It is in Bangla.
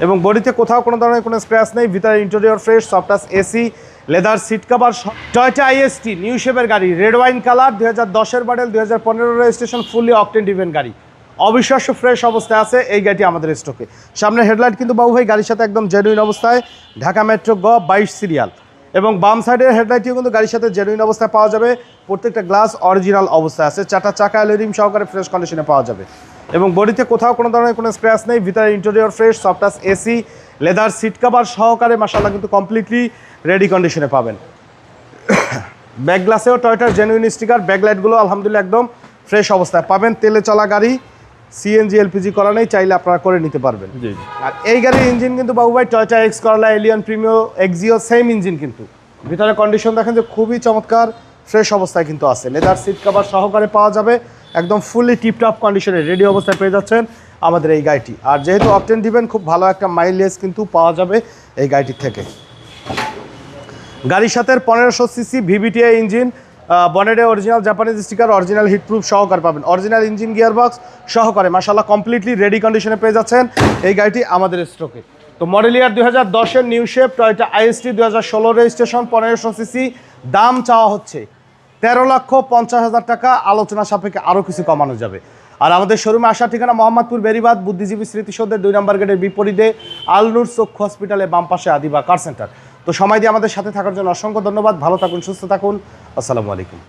এবং বডিতে কোথাও কোনো ধরনের কোনো স্ক্র্যাচ নেই, ভিতরে interior fresh, soft touch AC, leather seat cover. Toyota IST new শেপের গাড়ি, রেড ওয়াইন কালার, 2010-এর model, 2015 registration, fully octane driven গাড়ি, অবিশ্বাস্য ফ্রেশ অবস্থায় আছে এই গাড়িটি আমাদের স্টকে। সামনে হেডলাইট কিন্তু বাবু ভাই গাড়ির সাথে একদম জেনুইন অবস্থায়, ঢাকা মেট্রো গ 22 সিরিয়াল, এবং বাম সাইডের হেডলাইটটিও কিন্তু গাড়ির সাথে জেনুইন অবস্থায় পাওয়া যাবে। প্রত্যেকটা গ্লাস অরিজিনাল অবস্থায় আছে, চারটা চাকা অ্যালুমিনিয়াম সহকারে ফ্রেশ কন্ডিশনে পাওয়া যাবে। এবং বডিতে কোথাও কোনো ধরনের কোনো স্ক্র্যাচ নেই, ভিতরে interior fresh, soft touch AC, leather seat cover সহকারে মাশাআল্লাহ কিন্তু কমপ্লিটলি রেডি কন্ডিশনে পাবেন। ব্যাক গ্লাসেও টয়োটার জেনুইন স্টিকার, ব্যাকলাইটগুলো আলহামদুলিল্লাহ একদম ফ্রেশ অবস্থায় পাবেন। তেলে চলা গাড়ি, সিএনজি এলপিজি করা নেই, চাইলে আপনারা করে নিতে পারবেন। আর এই গাড়ির ইঞ্জিন কিন্তু বাবু ভাই Toyota X Corolla, Allion Premio, Axio same engine, কিন্তু ভিতরে কন্ডিশন দেখেন যে খুবই চমৎকার ফ্রেশ অবস্থায় কিন্তু আছে। লেদার সিট কভার সহকারে পাওয়া যাবে, একদম ফুললি টিপটপ কন্ডিশনে রেডি অবস্থায় পেয়ে যাচ্ছেন আমাদের এই গাড়িটি। আর যেহেতু অকটেন দিবেন, খুব ভালো একটা মাইলেজ কিন্তু পাওয়া যাবে এই গাড়িটির থেকে। গাড়ির সাথে 1500 সিসি ভিভিটিআই ইঞ্জিন, বনেটে original Japanese sticker, original heatproof সহকারে পাবেন, অরিজিনাল ইঞ্জিন গিয়ারবক্স সহকারে মাশাআল্লাহ কমপ্লিটলি রেডি কন্ডিশনে পেয়ে যাচ্ছেন এই গাড়িটি আমাদের স্টকে। তো মডেল ইয়ার 2010-এর new shape Toyota IST, 2016 registration, 1500 CC, দাম চাওয়া হচ্ছে 13,50,000 টাকা, আলোচনা সাপেক্ষে আরও কিছু কমানো যাবে। আর আমাদের শোরুমে আসার ঠিকানা মোহাম্মদপুর বেরিবাদ বুদ্ধিজীবী স্মৃতিসৌধের 2 নম্বর গেটের বিপরীতে আলনুর চক্ষু হসপিটালের বাম পাশে আদিবা কার সেন্টার। তো সময় দিয়ে আমাদের সাথে থাকার জন্য অসংখ্য ধন্যবাদ। ভালো থাকুন, সুস্থ থাকুন, আসসালামু আলাইকুম।